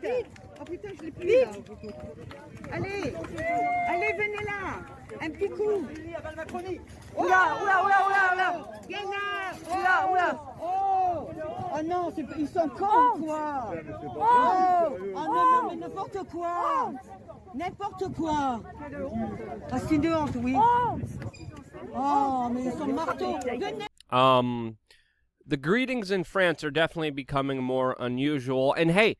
Vite. Oh putain, je l'ai plus là. Allez, allez, venez là. Un petit coup. Oula. Viens là. Oula. Oh non, ils sont cons, quoi. Oh non, mais n'importe quoi. N'importe quoi. Ah, c'est une honte, oui. Oh, mais ils sont marteaux. Venez. The greetings in France are definitely becoming more unusual. And hey,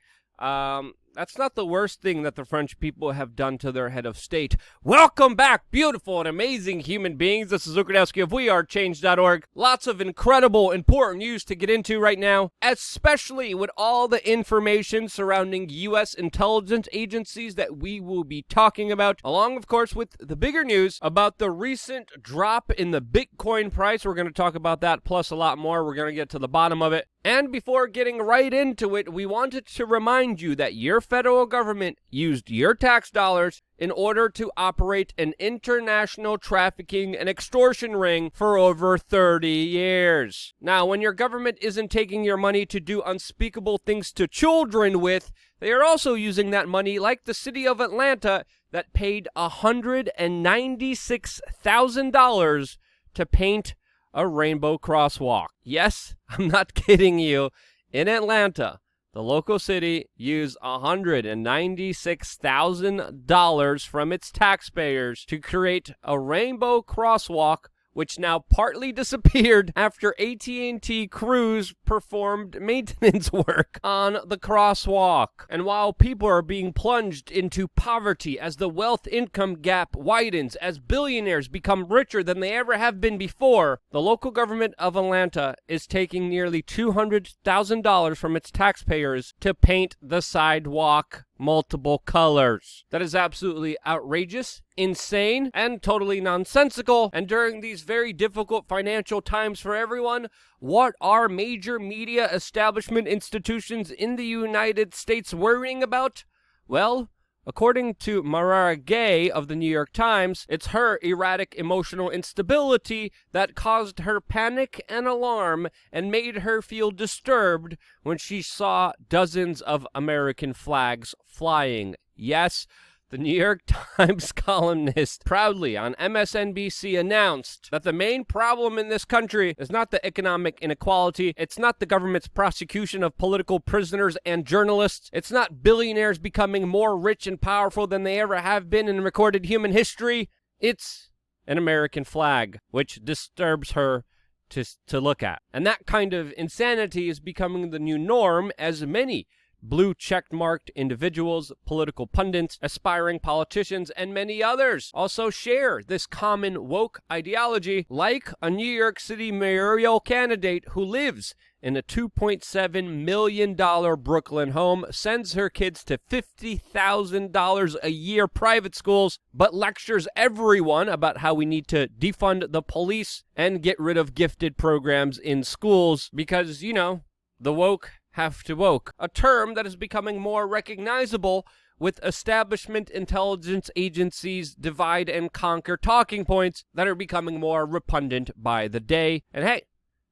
that's not the worst thing that the French people have done to their head of state. Welcome back, beautiful and amazing human beings. This is Ukradowski of WeAreChange.org. Lots of incredible, important news to get into right now, especially with all the information surrounding U.S. intelligence agencies that we will be talking about, along, of course, with the bigger news about the recent drop in the Bitcoin price. We're going to talk about that, plus a lot more. We're going to get to the bottom of it. And before getting right into it, we wanted to remind you that your federal government used your tax dollars in order to operate an international trafficking and extortion ring for over 30 years. Now, when your government isn't taking your money to do unspeakable things to children with, they are also using that money, like the city of Atlanta, that paid $196,000 to paint a rainbow crosswalk. Yes, I'm not kidding you. In Atlanta, the local city used $196,000 from its taxpayers to create a rainbow crosswalk, which now partly disappeared after AT&T crews performed maintenance work on the crosswalk. And while people are being plunged into poverty as the wealth-income gap widens, as billionaires become richer than they ever have been before, the local government of Atlanta is taking nearly $200,000 from its taxpayers to paint the sidewalk multiple colors. That is absolutely outrageous, insane, and totally nonsensical. And during these very difficult financial times for everyone, what are major media establishment institutions in the United States worrying about? Well, according to Marara Gay of the New York Times, it's her erratic emotional instability that caused her panic and alarm and made her feel disturbed when she saw dozens of American flags flying. Yes, the New York Times columnist proudly on MSNBC announced that the main problem in this country is not the economic inequality, it's not the government's prosecution of political prisoners and journalists, it's not billionaires becoming more rich and powerful than they ever have been in recorded human history, it's an American flag, which disturbs her to look at. And that kind of insanity is becoming the new norm as many blue check-marked individuals, political pundits, aspiring politicians, and many others also share this common woke ideology, like a New York City mayoral candidate who lives in a $2.7 million Brooklyn home, sends her kids to $50,000 a year private schools, but lectures everyone about how we need to defund the police and get rid of gifted programs in schools because, you know, the woke have to woke, a term that is becoming more recognizable with establishment intelligence agencies' divide and conquer talking points that are becoming more repugnant by the day. And hey,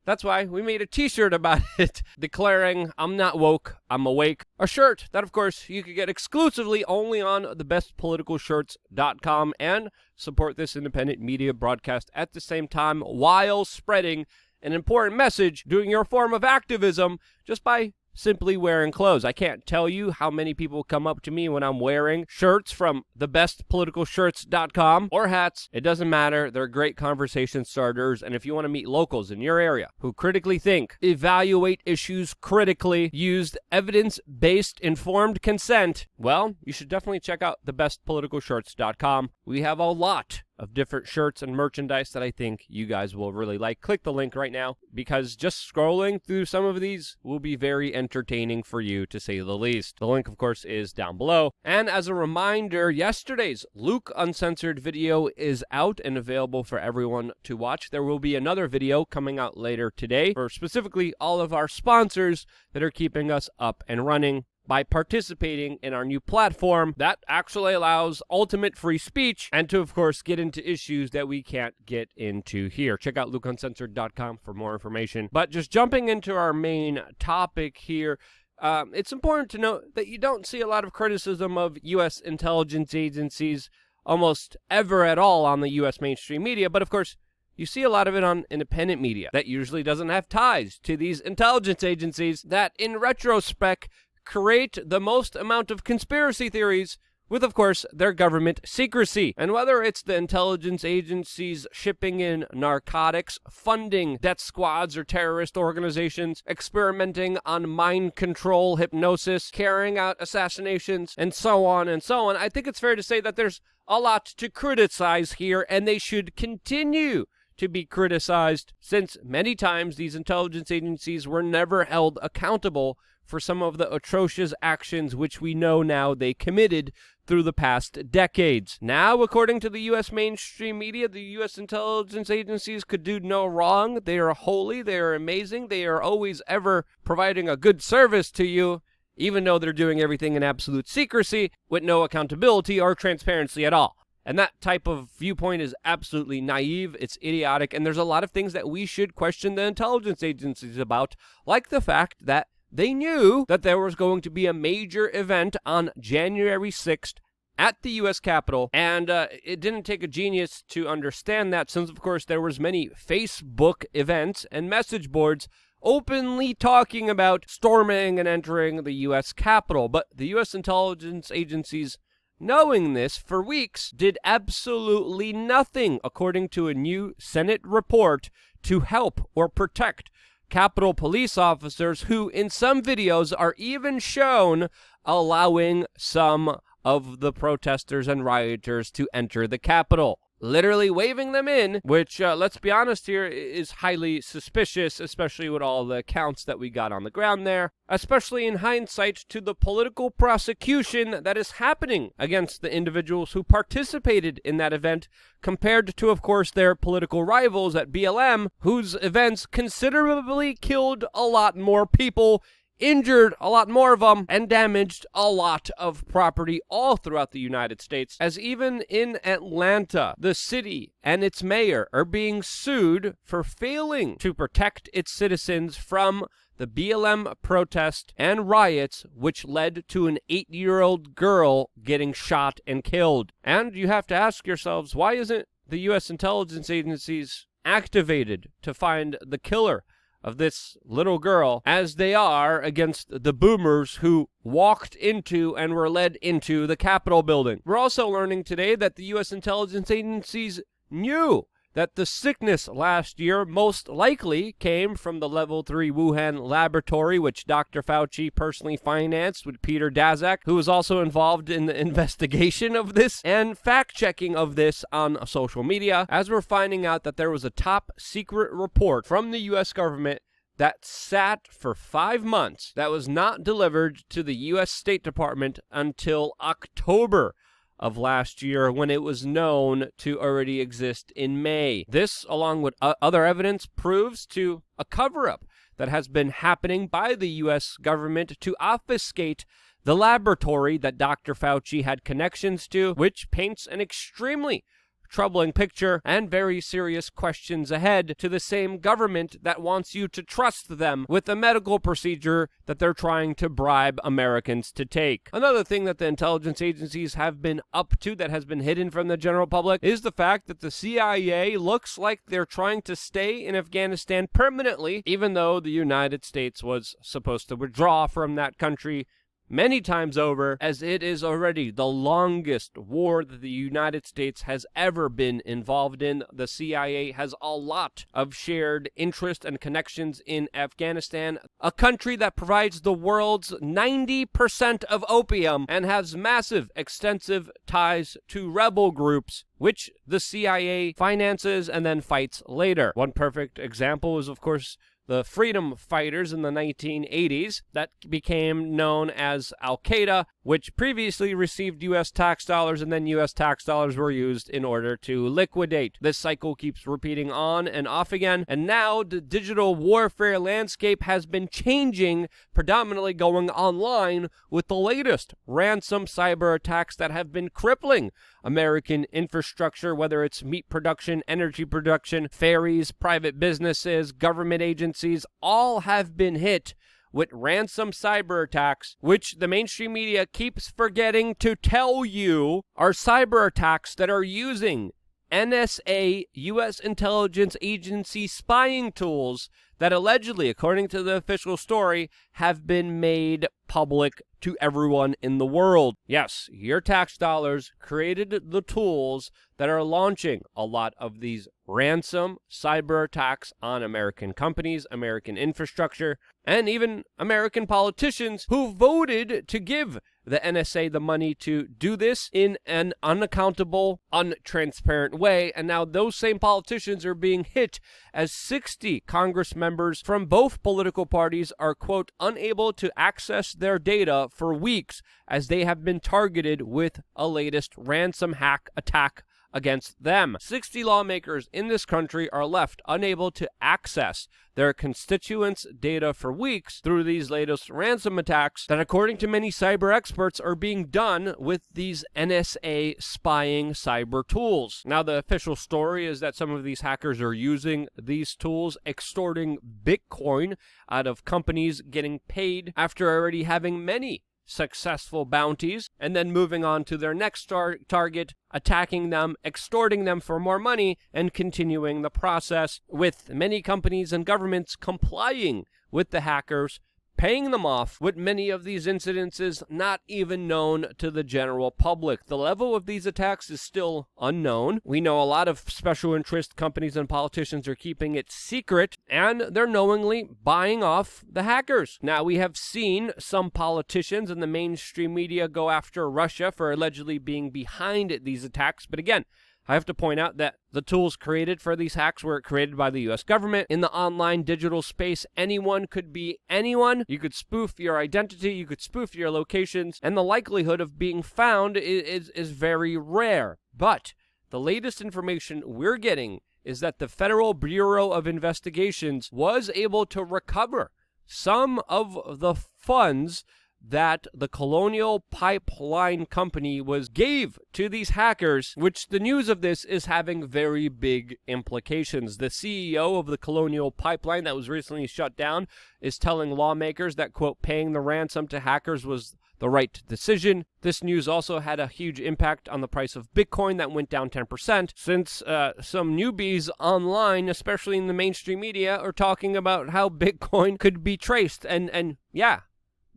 that's why we made a t-shirt about it, declaring, "I'm not woke, I'm awake." A shirt that, of course, you can get exclusively only on thebestpoliticalshirts.com and support this independent media broadcast at the same time while spreading an important message, doing your form of activism just by simply wearing clothes. I can't tell you how many people come up to me when I'm wearing shirts from thebestpoliticalshirts.com or hats. It doesn't matter. They're great conversation starters. And if you want to meet locals in your area who critically think, evaluate issues critically, use evidence-based informed consent, well, you should definitely check out thebestpoliticalshirts.com. We have a lot of different shirts and merchandise that I think you guys will really like. Click the link right now because just scrolling through some of these will be very entertaining for you, to say the least. The link, of course, is down below. And as a reminder, yesterday's Luke Uncensored video is out and available for everyone to watch. There will be another video coming out later today for specifically all of our sponsors that are keeping us up and running by participating in our new platform that actually allows ultimate free speech and to, of course, get into issues that we can't get into here. Check out lukeuncensored.com for more information. But just jumping into our main topic here, it's important to note that you don't see a lot of criticism of U.S. intelligence agencies almost ever at all on the U.S. mainstream media, but of course, you see a lot of it on independent media that usually doesn't have ties to these intelligence agencies that, in retrospect, create the most amount of conspiracy theories with, of course, their government secrecy. And whether it's the intelligence agencies shipping in narcotics, funding death squads or terrorist organizations, experimenting on mind control, hypnosis, carrying out assassinations, and so on, I think it's fair to say that there's a lot to criticize here, and they should continue to be criticized, since many times these intelligence agencies were never held accountable for some of the atrocious actions which we know now they committed through the past decades. Now, according to the U.S. mainstream media, the U.S. intelligence agencies could do no wrong. They are holy, they are amazing, they are always ever providing a good service to you, even though they're doing everything in absolute secrecy with no accountability or transparency at all. And that type of viewpoint is absolutely naive, it's idiotic, and there's a lot of things that we should question the intelligence agencies about, like the fact that they knew that there was going to be a major event on January 6th at the U.S. Capitol, and it didn't take a genius to understand that, since, of course, there was many Facebook events and message boards openly talking about storming and entering the U.S. Capitol. But the U.S. intelligence agencies, knowing this for weeks, did absolutely nothing, according to a new Senate report, to help or protect Capitol police officers who, in some videos, are even shown allowing some of the protesters and rioters to enter the Capitol, literally waving them in, which, let's be honest here, is highly suspicious, especially with all the accounts that we got on the ground there, especially in hindsight to the political prosecution that is happening against the individuals who participated in that event, compared to, of course, their political rivals at BLM, whose events considerably killed a lot more people, injured a lot more of them, and damaged a lot of property all throughout the United States, as even in Atlanta, the city and its mayor are being sued for failing to protect its citizens from the BLM protest and riots, which led to an 8-year-old girl getting shot and killed. And you have to ask yourselves, why isn't the U.S. intelligence agencies activated to find the killer of this little girl, as they are against the boomers who walked into and were led into the Capitol building? We're also learning today that the U.S. intelligence agencies knew that the sickness last year most likely came from the Level 3 Wuhan laboratory, which Dr. Fauci personally financed with Peter Daszak, who was also involved in the investigation of this and fact-checking of this on social media, as we're finding out that there was a top-secret report from the U.S. government that sat for 5 months that was not delivered to the U.S. State Department until October of last year, when it was known to already exist in May. This, along with other evidence, proves to a cover-up that has been happening by the U.S. government to obfuscate the laboratory that Dr. Fauci had connections to, which paints an extremely troubling picture and very serious questions ahead to the same government that wants you to trust them with a medical procedure that they're trying to bribe Americans to take. Another thing that the intelligence agencies have been up to that has been hidden from the general public is the fact that the CIA looks like they're trying to stay in Afghanistan permanently, even though the United States was supposed to withdraw from that country many times over, as it is already the longest war that the United States has ever been involved in. The CIA has a lot of shared interest and connections in Afghanistan, a country that provides the world's 90% of opium and has massive, extensive ties to rebel groups, which the CIA finances and then fights later. One perfect example is, of course, the freedom fighters in the 1980s that became known as Al-Qaeda, which previously received U.S. tax dollars, and then U.S. tax dollars were used in order to liquidate. This cycle keeps repeating on and off again, and now the digital warfare landscape has been changing, predominantly going online, with the latest ransom cyber attacks that have been crippling American infrastructure, whether it's meat production, energy production, ferries, private businesses, government agencies, all have been hit with ransom cyber attacks, which the mainstream media keeps forgetting to tell you are cyber attacks that are using NSA, U.S. intelligence agency spying tools that allegedly, according to the official story, have been made public to everyone in the world. Yes, your tax dollars created the tools that are launching a lot of these ransom cyber attacks on American companies, American infrastructure, and even American politicians who voted to give the NSA the money to do this in an unaccountable, untransparent way. And now those same politicians are being hit as 60 Congress members from both political parties are, quote, unable to access their data for weeks as they have been targeted with a latest ransom hack attack against them. 60 lawmakers in this country are left unable to access their constituents' data for weeks through these latest ransom attacks that, according to many cyber experts, are being done with these NSA spying cyber tools. Now, the official story is that some of these hackers are using these tools, extorting Bitcoin out of companies getting paid after already having many successful bounties, and then moving on to their next target, attacking them, extorting them for more money, and continuing the process, with many companies and governments complying with the hackers, paying them off, with many of these incidences not even known to the general public. The level of these attacks is still unknown. We know a lot of special interest companies and politicians are keeping it secret, and they're knowingly buying off the hackers. Now, we have seen some politicians in the mainstream media go after Russia for allegedly being behind these attacks, but again, I have to point out that the tools created for these hacks were created by the U.S. government. In the online digital space, anyone could be anyone. You could spoof your identity, you could spoof your locations, and the likelihood of being found is very rare. But the latest information we're getting is that the Federal Bureau of Investigations was able to recover some of the funds that the Colonial Pipeline Company gave to these hackers, which the news of this is having very big implications. The CEO of the Colonial Pipeline that was recently shut down is telling lawmakers that, quote, paying the ransom to hackers was the right decision. This news also had a huge impact on the price of Bitcoin that went down 10%, since some newbies online, especially in the mainstream media, are talking about how Bitcoin could be traced. And yeah,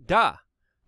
duh.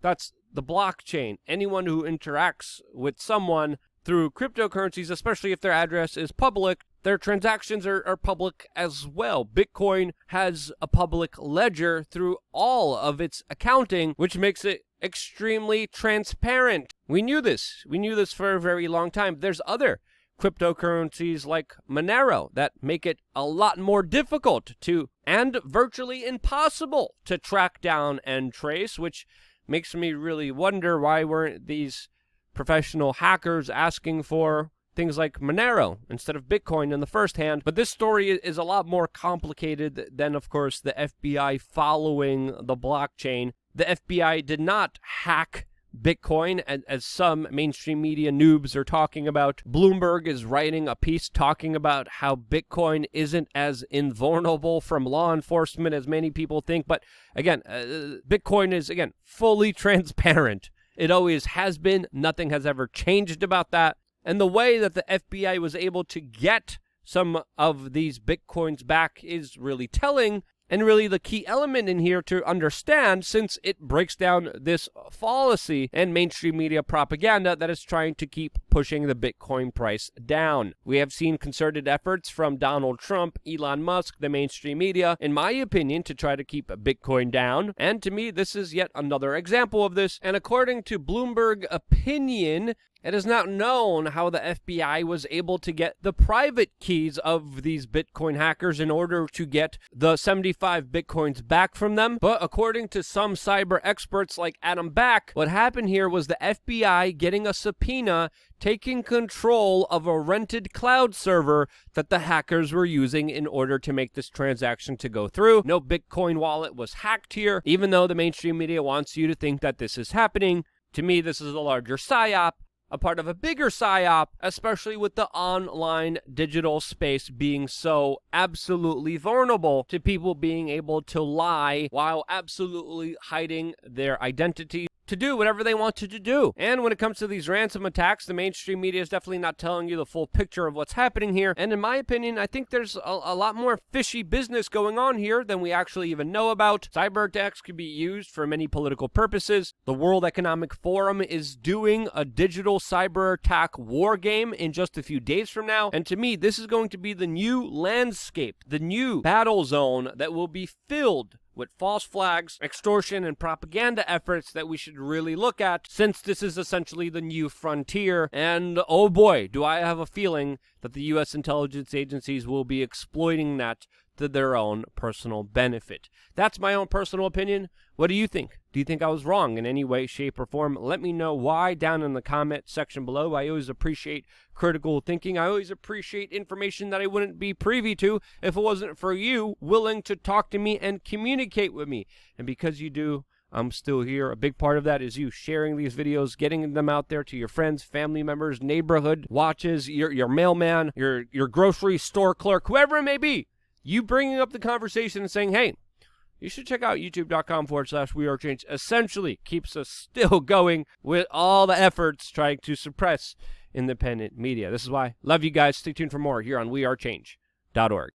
That's the blockchain. Anyone who interacts with someone through cryptocurrencies, especially if their address is public, their transactions are public as well. Bitcoin has a public ledger through all of its accounting, which makes it extremely transparent. We knew this. We knew this for a very long time. There's other cryptocurrencies like Monero that make it a lot more difficult to, and virtually impossible to, track down and trace, which makes me really wonder why weren't these professional hackers asking for things like Monero instead of Bitcoin in the first hand. But this story is a lot more complicated than, of course, the FBI following the blockchain. The FBI did not hack Bitcoin, as some mainstream media noobs are talking about. Bloomberg is writing a piece talking about how Bitcoin isn't as invulnerable from law enforcement as many people think. But again, Bitcoin is, again, fully transparent. It always has been. Nothing has ever changed about that. And the way that the FBI was able to get some of these Bitcoins back is really telling, and really the key element in here to understand, since it breaks down this fallacy and mainstream media propaganda that is trying to keep pushing the Bitcoin price down. We have seen concerted efforts from Donald Trump, Elon Musk, the mainstream media, in my opinion, to try to keep Bitcoin down. And to me, this is yet another example of this. And according to Bloomberg Opinion, it is not known how the FBI was able to get the private keys of these Bitcoin hackers in order to get the 75 Bitcoins back from them. But according to some cyber experts like Adam Back, what happened here was the FBI getting a subpoena, taking control of a rented cloud server that the hackers were using in order to make this transaction to go through. No Bitcoin wallet was hacked here, even though the mainstream media wants you to think that this is happening. To me, this is a larger psyop. a part of a bigger psyop, especially with the online digital space being so absolutely vulnerable to people being able to lie while absolutely hiding their identity to do whatever they want to do. And when it comes to these ransom attacks, the mainstream media is definitely not telling you the full picture of what's happening here. And in my opinion, I think there's a lot more fishy business going on here than we actually even know about. Cyber attacks can be used for many political purposes. The World Economic Forum is doing a digital cyber attack war game in just a few days from now. And to me, this is going to be the new landscape, the new battle zone that will be filled with false flags, extortion, and propaganda efforts that we should really look at, since this is essentially the new frontier. And oh boy, do I have a feeling that the U.S. intelligence agencies will be exploiting that to their own personal benefit. That's my own personal opinion. What do you think? Do you think I was wrong in any way, shape, or form? Let me know why down in the comment section below. I always appreciate critical thinking. I always appreciate information that I wouldn't be privy to if it wasn't for you willing to talk to me and communicate with me. And because you do, I'm still here. A big part of that is you sharing these videos, getting them out there to your friends, family members, neighborhood watches, your mailman, your grocery store clerk, whoever it may be. You bringing up the conversation and saying, hey, you should check out youtube.com/wearechange. Essentially keeps us still going with all the efforts trying to suppress independent media. This is why. Love you guys. Stay tuned for more here on wearechange.org.